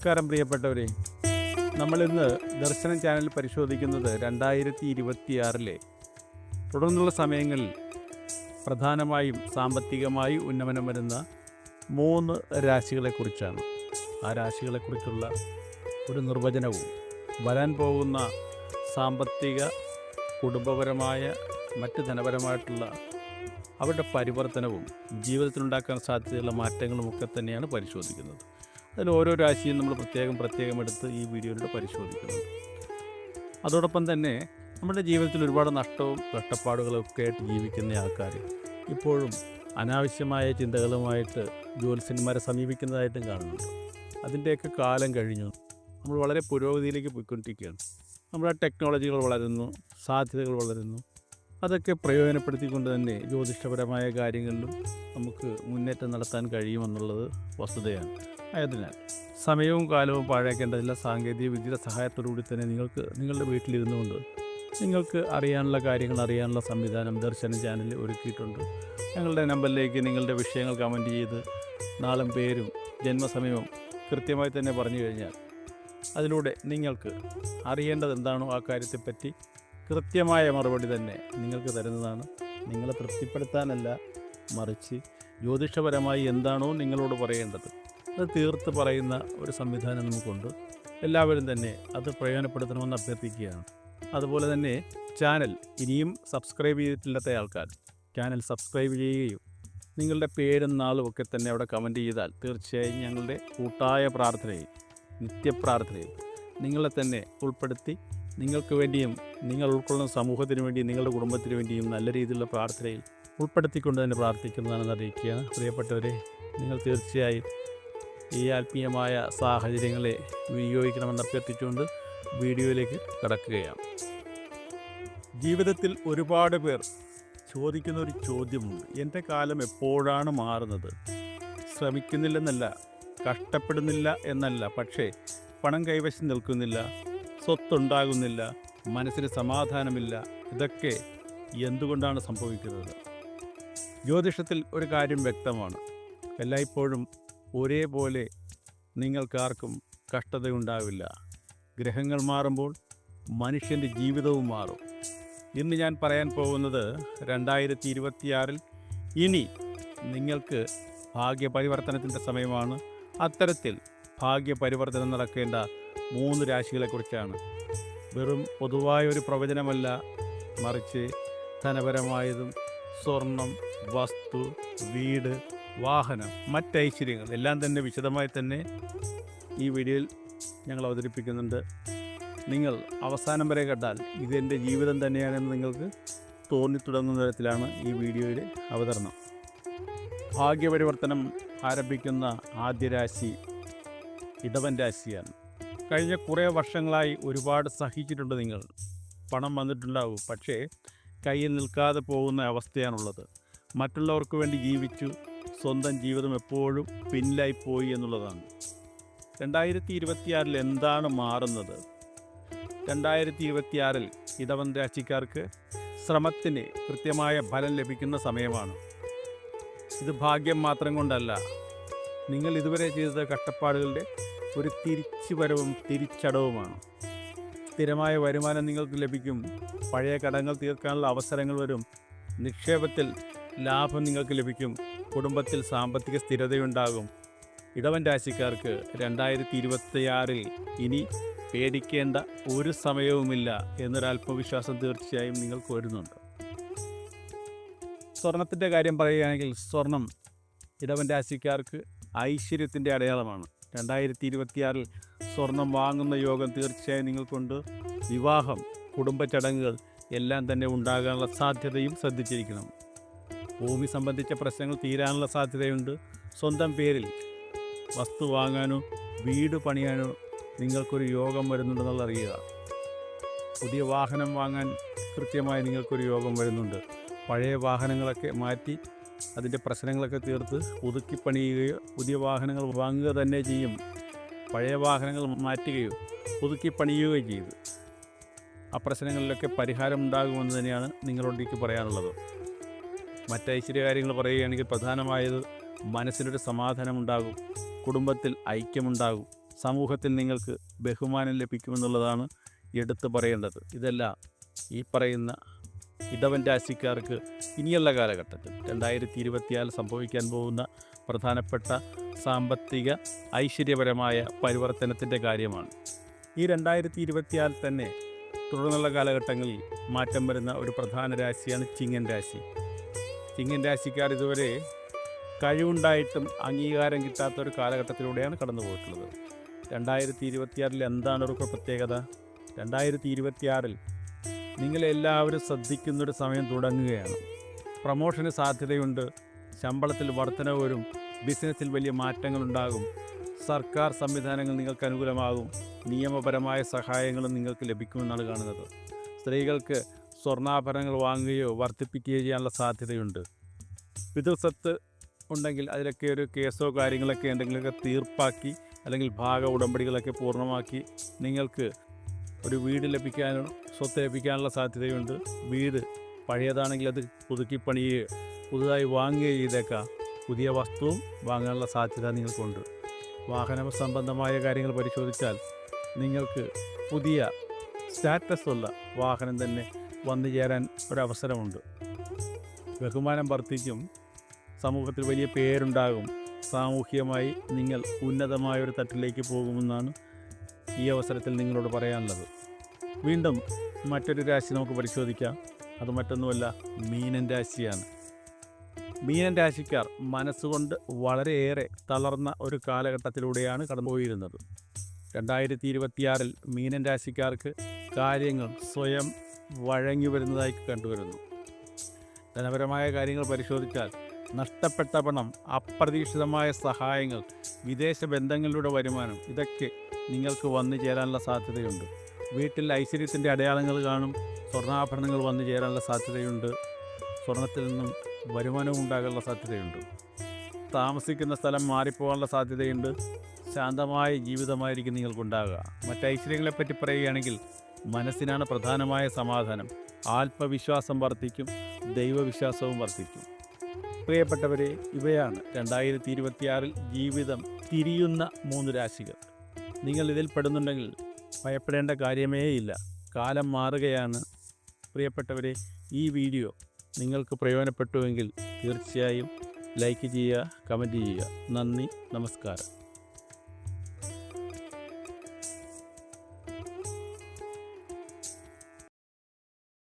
നമസ്കാരം പ്രിയപ്പെട്ടവരെ. നമ്മളിന്ന് ദർശനം ചാനൽ പരിശോധിക്കുന്നത് 2026 തുടർന്നുള്ള സമയങ്ങളിൽ പ്രധാനമായും സാമ്പത്തികമായി ഉന്നമനം വരുന്ന 3 രാശികളെക്കുറിച്ചാണ്. ആ രാശികളെക്കുറിച്ചുള്ള ഒരു നിർവചനവും വരാൻ പോകുന്ന സാമ്പത്തിക, കുടുംബപരമായ, മറ്റ് ധനപരമായിട്ടുള്ള അവരുടെ പരിവർത്തനവും ജീവിതത്തിലുണ്ടാക്കാൻ സാധ്യതയുള്ള മാറ്റങ്ങളുമൊക്കെ തന്നെയാണ് പരിശോധിക്കുന്നത്. അതിൽ ഓരോ രാശിയും നമ്മൾ പ്രത്യേകം എടുത്ത് ഈ വീഡിയോയിലൂടെ പരിശോധിക്കുന്നുണ്ട്. അതോടൊപ്പം തന്നെ നമ്മുടെ ജീവിതത്തിൽ ഒരുപാട് നഷ്ടവും കഷ്ടപ്പാടുകളും ഒക്കെ ആയിട്ട് ജീവിക്കുന്ന ആൾക്കാർ ഇപ്പോഴും അനാവശ്യമായ ചിന്തകളുമായിട്ട് ജ്യോത്സ്യന്മാരെ സമീപിക്കുന്നതായിട്ടും കാണുന്നുണ്ട്. അതിൻ്റെയൊക്കെ കാലം കഴിഞ്ഞു. നമ്മൾ വളരെ പുരോഗതിയിലേക്ക് പോയിക്കൊണ്ടിരിക്കുകയാണ്. നമ്മുടെ ടെക്നോളജികൾ വളരുന്നു, സാധ്യതകൾ വളരുന്നു. അതൊക്കെ പ്രയോജനപ്പെടുത്തിക്കൊണ്ട് തന്നെ ജ്യോതിഷപരമായ കാര്യങ്ങളിലും നമുക്ക് മുന്നേറ്റം നടത്താൻ കഴിയുമെന്നുള്ളത് വസ്തുതയാണ്. ആയതിനാൽ സമയവും കാലവും പാഴാക്കേണ്ടതില്ല. സാങ്കേതിക വിദ്യയുടെ സഹായത്തോടുകൂടി തന്നെ നിങ്ങളുടെ വീട്ടിലിരുന്നുകൊണ്ട് നിങ്ങൾക്ക് അറിയാനുള്ള കാര്യങ്ങൾ അറിയാനുള്ള സംവിധാനം ദർശനം ചാനൽ ഒരുക്കിയിട്ടുണ്ട്. ഞങ്ങളുടെ നമ്പറിലേക്ക് നിങ്ങളുടെ വിഷയങ്ങൾ കമൻറ്റ് ചെയ്ത് നാളും പേരും ജന്മസമയവും കൃത്യമായി തന്നെ പറഞ്ഞു കഴിഞ്ഞാൽ അതിലൂടെ നിങ്ങൾക്ക് അറിയേണ്ടത് എന്താണോ ആ കാര്യത്തെപ്പറ്റി കൃത്യമായ മറുപടി തന്നെ നിങ്ങൾക്ക് തരുന്നതാണ്. നിങ്ങളെ തൃപ്തിപ്പെടുത്താനല്ല, മറിച്ച് ജ്യോതിഷപരമായി എന്താണോ നിങ്ങളോട് പറയേണ്ടത് അത് തീർത്ത് പറയുന്ന ഒരു സംവിധാനം നമുക്കുണ്ട്. എല്ലാവരും തന്നെ അത് പ്രയോജനപ്പെടുത്തണമെന്ന് അഭ്യർത്ഥിക്കുകയാണ്. അതുപോലെ തന്നെ ചാനൽ ഇനിയും സബ്സ്ക്രൈബ് ചെയ്തിട്ടില്ലാത്ത ആൾക്കാർ ചാനൽ സബ്സ്ക്രൈബ് ചെയ്യുകയും നിങ്ങളുടെ പേരും നാളും ഒക്കെ തന്നെ അവിടെ കമൻറ്റ് ചെയ്താൽ തീർച്ചയായും ഞങ്ങളുടെ കൂട്ടായ പ്രാർത്ഥനയിൽ, നിത്യപ്രാർത്ഥനയിൽ നിങ്ങളെ തന്നെ ഉൾപ്പെടുത്തി നിങ്ങൾക്ക് വേണ്ടിയും നിങ്ങൾ ഉൾക്കൊള്ളുന്ന സമൂഹത്തിന് വേണ്ടിയും നിങ്ങളുടെ കുടുംബത്തിന് വേണ്ടിയും നല്ല രീതിയിലുള്ള പ്രാർത്ഥനയിൽ ഉൾപ്പെടുത്തിക്കൊണ്ട് തന്നെ പ്രാർത്ഥിക്കുന്നതാണെന്ന് അറിയിക്കുകയാണ്. പ്രിയപ്പെട്ടവരെ, നിങ്ങൾ തീർച്ചയായും ഈ ആത്മീയമായ സാഹചര്യങ്ങളെ വിനിയോഗിക്കണമെന്ന് അഭ്യർത്ഥിച്ചുകൊണ്ട് വീഡിയോയിലേക്ക് കടക്കുകയാണ്. ജീവിതത്തിൽ ഒരുപാട് പേർ ചോദിക്കുന്ന ഒരു ചോദ്യമുണ്ട്. എൻ്റെ കാലം എപ്പോഴാണ് മാറുന്നത്? ശ്രമിക്കുന്നില്ലെന്നല്ല, കഷ്ടപ്പെടുന്നില്ല എന്നല്ല, പക്ഷേ പണം കൈവശം നിൽക്കുന്നില്ല, സ്വത്തുണ്ടാകുന്നില്ല, മനസ്സിന് സമാധാനമില്ല. ഇതൊക്കെ എന്തുകൊണ്ടാണ് സംഭവിക്കുന്നത്? ജ്യോതിഷത്തിൽ ഒരു കാര്യം വ്യക്തമാണ്. എല്ലായ്പ്പോഴും ഒരേപോലെ നിങ്ങൾക്കാർക്കും കഷ്ടതയുണ്ടാവില്ല. ഗ്രഹങ്ങൾ മാറുമ്പോൾ മനുഷ്യൻ്റെ ജീവിതവും മാറും. ഇന്ന് ഞാൻ പറയാൻ പോകുന്നത് 2026 ഇനി നിങ്ങൾക്ക് ഭാഗ്യപരിവർത്തനത്തിൻ്റെ സമയമാണ്. അത്തരത്തിൽ ഭാഗ്യപരിവർത്തനം നടക്കേണ്ട 3 രാശികളെക്കുറിച്ചാണ്. വെറും പൊതുവായൊരു പ്രവചനമല്ല, മറിച്ച് ധനപരമായതും സ്വർണം, വസ്തു, വീട്, വാഹനം, മറ്റൈശ്വര്യങ്ങൾ എല്ലാം തന്നെ വിശദമായി തന്നെ ഈ വീഡിയോയിൽ ഞങ്ങൾ അവതരിപ്പിക്കുന്നുണ്ട്. നിങ്ങൾ അവസാനം വരെ കണ്ടാൽ ഇതെൻ്റെ ജീവിതം തന്നെയാണെന്ന് നിങ്ങൾക്ക് തോന്നിത്തുടങ്ങുന്ന തരത്തിലാണ് ഈ വീഡിയോയുടെ അവതരണം. ഭാഗ്യപരിവർത്തനം ആരംഭിക്കുന്ന ആദ്യ രാശി ഇടവൻ രാശിയാണ്. കഴിഞ്ഞ കുറേ വർഷങ്ങളായി ഒരുപാട് സഹിച്ചിട്ടുണ്ട് നിങ്ങൾ. പണം വന്നിട്ടുണ്ടാവും, പക്ഷേ കയ്യിൽ നിൽക്കാതെ പോകുന്ന അവസ്ഥയാണുള്ളത്. മറ്റുള്ളവർക്ക് വേണ്ടി ജീവിച്ചു, സ്വന്തം ജീവിതം എപ്പോഴും പിന്നിലായിപ്പോയി എന്നുള്ളതാണ്. 2026 എന്താണ് മാറുന്നത്? 2026 ഇടവൻ രാശിക്കാർക്ക് ശ്രമത്തിന് കൃത്യമായ ഫലം ലഭിക്കുന്ന സമയമാണ്. ഇത് ഭാഗ്യം മാത്രം കൊണ്ടല്ല, നിങ്ങൾ ഇതുവരെ ചെയ്ത കഷ്ടപ്പാടുകളുടെ ഒരു തിരിച്ചുവരവും തിരിച്ചടവുമാണ്. സ്ഥിരമായ വരുമാനം നിങ്ങൾക്ക് ലഭിക്കും. പഴയ കടങ്ങൾ തീർക്കാനുള്ള അവസരങ്ങൾ വരും. നിക്ഷേപത്തിൽ ലാഭം നിങ്ങൾക്ക് ലഭിക്കും. കുടുംബത്തിൽ സാമ്പത്തിക സ്ഥിരതയുണ്ടാകും. ഇടവൻ രാശിക്കാർക്ക് 2026 ഇനി പേടിക്കേണ്ട ഒരു സമയവുമില്ല എന്നൊരാത്മവിശ്വാസം തീർച്ചയായും നിങ്ങൾക്ക് വരുന്നുണ്ട്. സ്വർണത്തിൻ്റെ കാര്യം പറയുകയാണെങ്കിൽ സ്വർണം ഇടവൻ രാശിക്കാർക്ക് ഐശ്വര്യത്തിൻ്റെ അടയാളമാണ്. 2026 സ്വർണം വാങ്ങുന്ന യോഗം തീർച്ചയായും നിങ്ങൾക്കുണ്ട്. വിവാഹം, കുടുംബ ചടങ്ങുകൾ എല്ലാം തന്നെ ഉണ്ടാകാനുള്ള സാധ്യതയും ശ്രദ്ധിച്ചിരിക്കണം. ഭൂമി സംബന്ധിച്ച പ്രശ്നങ്ങൾ തീരാനുള്ള സാധ്യതയുണ്ട്. സ്വന്തം പേരിൽ വസ്തു വാങ്ങാനോ വീട് പണിയാനോ നിങ്ങൾക്കൊരു യോഗം വരുന്നുണ്ടെന്നുള്ള അറിയുക. പുതിയ വാഹനം വാങ്ങാൻ കൃത്യമായി നിങ്ങൾക്കൊരു യോഗം വരുന്നുണ്ട്. പഴയ വാഹനങ്ങളൊക്കെ മാറ്റി അതിൻ്റെ പ്രശ്നങ്ങളൊക്കെ തീർത്ത് പുതുക്കി പണിയുകയോ പുതിയ വാഹനങ്ങൾ വാങ്ങുക തന്നെ ചെയ്യും. പഴയ വാഹനങ്ങൾ മാറ്റുകയോ പുതുക്കി പണിയുകയോ ചെയ്ത് ആ പ്രശ്നങ്ങളിലൊക്കെ പരിഹാരം ഉണ്ടാകുമെന്ന് തന്നെയാണ് നിങ്ങളോട് എനിക്ക് പറയാനുള്ളത്. മറ്റ് ഐശ്വര്യകാര്യങ്ങൾ പറയുകയാണെങ്കിൽ പ്രധാനമായത് മനസ്സിനൊരു സമാധാനമുണ്ടാകും, കുടുംബത്തിൽ ഐക്യമുണ്ടാകും, സമൂഹത്തിൽ നിങ്ങൾക്ക് ബഹുമാനം ലഭിക്കുമെന്നുള്ളതാണ് എടുത്തു പറയേണ്ടത്. ഇതെല്ലാം ഈ പറയുന്ന ഇടവൻ രാശിക്കാർക്ക് ഇനിയുള്ള കാലഘട്ടത്തിൽ 2024 സംഭവിക്കാൻ പോകുന്ന പ്രധാനപ്പെട്ട സാമ്പത്തിക ഐശ്വര്യപരമായ പരിവർത്തനത്തിൻ്റെ കാര്യമാണ്. ഈ 2024 തന്നെ തുടർന്നുള്ള കാലഘട്ടങ്ങളിൽ മാറ്റം വരുന്ന ഒരു പ്രധാന രാശിയാണ് ചിങ്ങൻ രാശി. ചിങ്ങൻ രാശിക്കാർ ഇതുവരെ കഴിവുണ്ടായിട്ടും അംഗീകാരം കിട്ടാത്ത ഒരു കാലഘട്ടത്തിലൂടെയാണ് കടന്നു പോയിട്ടുള്ളത്. 2026 എന്താണ് ഒരു പ്രത്യേകത? 2026 നിങ്ങളെല്ലാവരും ശ്രദ്ധിക്കുന്നൊരു സമയം തുടങ്ങുകയാണ്. പ്രമോഷന് സാധ്യതയുണ്ട്, ശമ്പളത്തിൽ വർധനവ് വരും, ബിസിനസ്സിൽ വലിയ മാറ്റങ്ങളുണ്ടാകും, സർക്കാർ സംവിധാനങ്ങൾ നിങ്ങൾക്ക് അനുകൂലമാകും, നിയമപരമായ സഹായങ്ങളും നിങ്ങൾക്ക് ലഭിക്കുമെന്നാണ് കാണുന്നത്. സ്ത്രീകൾക്ക് സ്വർണ്ണാഭരണങ്ങൾ വാങ്ങുകയോ വർദ്ധിപ്പിക്കുകയോ ചെയ്യാനുള്ള സാധ്യതയുണ്ട്. പിതൃസ്വത്ത് ഉണ്ടെങ്കിൽ അതിലൊക്കെ ഒരു കേസോ കാര്യങ്ങളൊക്കെ എന്തെങ്കിലുമൊക്കെ തീർപ്പാക്കി അല്ലെങ്കിൽ ഭാഗ ഉടമ്പടികളൊക്കെ പൂർണ്ണമാക്കി നിങ്ങൾക്ക് ഒരു വീട് ലഭിക്കാനോ സ്വത്ത് ലഭിക്കാനുള്ള സാധ്യതയുണ്ട്. വീട് പഴയതാണെങ്കിൽ അത് പുതുക്കി പണിയുകയോ പുതുതായി വാങ്ങുകയോ ചെയ്തേക്കാം. പുതിയ വസ്തുവും വാങ്ങാനുള്ള സാധ്യത നിങ്ങൾക്കുണ്ട്. വാഹന സംബന്ധമായ കാര്യങ്ങൾ പരിശോധിച്ചാൽ നിങ്ങൾക്ക് പുതിയ സ്റ്റാറ്റസ് ഉള്ള വാഹനം തന്നെ വന്നു ചേരാൻ ഒരവസരമുണ്ട്. ബഹുമാനം വർദ്ധിക്കും, സമൂഹത്തിൽ വലിയ പേരുണ്ടാകും, സാമൂഹികമായി നിങ്ങൾ ഉന്നതമായ ഒരു തട്ടിലേക്ക് പോകുമെന്നാണ് ഈ അവസരത്തിൽ നിങ്ങളോട് പറയാനുള്ളത്. വീണ്ടും മറ്റൊരു രാശി നമുക്ക് പരിശോധിക്കാം. അത് മറ്റൊന്നുമല്ല, മീനൻ രാശിയാണ്. മീനൻ രാശിക്കാർ മനസ്സുകൊണ്ട് വളരെയേറെ തളർന്ന ഒരു കാലഘട്ടത്തിലൂടെയാണ് കടന്നുപോയിരുന്നത്. 2026 മീനൻ രാശിക്കാർക്ക് കാര്യങ്ങൾ സ്വയം വഴങ്ങി വരുന്നതായി കണ്ടുവരുന്നു. ധനപരമായ കാര്യങ്ങൾ പരിശോധിച്ചാൽ നഷ്ടപ്പെട്ട പണം, അപ്രതീക്ഷിതമായ സഹായങ്ങൾ, വിദേശ ബന്ധങ്ങളിലൂടെ വരുമാനം, ഇതൊക്കെ നിങ്ങൾക്ക് വന്നു ചേരാനുള്ള സാധ്യതയുണ്ട്. വീട്ടിൽ ഐശ്വര്യത്തിൻ്റെ അടയാളങ്ങൾ കാണും, സ്വർണ്ണാഭരണങ്ങൾ വന്നു ചേരാനുള്ള സാധ്യതയുണ്ട്, സ്വർണത്തിൽ നിന്നും വരുമാനവും ഉണ്ടാകാനുള്ള സാധ്യതയുണ്ട്. താമസിക്കുന്ന സ്ഥലം മാറിപ്പോകാനുള്ള സാധ്യതയുണ്ട്. ശാന്തമായ ജീവിതമായിരിക്കും നിങ്ങൾക്കുണ്ടാകുക. മറ്റ് ഐശ്വര്യങ്ങളെപ്പറ്റി പറയുകയാണെങ്കിൽ മനസ്സിനാണ് പ്രധാനമായ സമാധാനം. ആത്മവിശ്വാസം വർദ്ധിക്കും, ദൈവവിശ്വാസവും വർദ്ധിക്കും. പ്രിയപ്പെട്ടവരെ, ഇവയാണ് 2026 ജീവിതം തിരിയുന്ന 3 രാശികൾ. നിങ്ങൾ ഇതിൽ പെടുന്നുണ്ടെങ്കിൽ ഭയപ്പെടേണ്ട കാര്യമേ ഇല്ല. കാലം മാറുകയാണ്. പ്രിയപ്പെട്ടവരെ, ഈ വീഡിയോ നിങ്ങൾക്ക് പ്രയോജനപ്പെട്ടുവെങ്കിൽ തീർച്ചയായും ലൈക്ക് ചെയ്യുക, കമൻറ്റ് ചെയ്യുക. നന്ദി, നമസ്കാരം.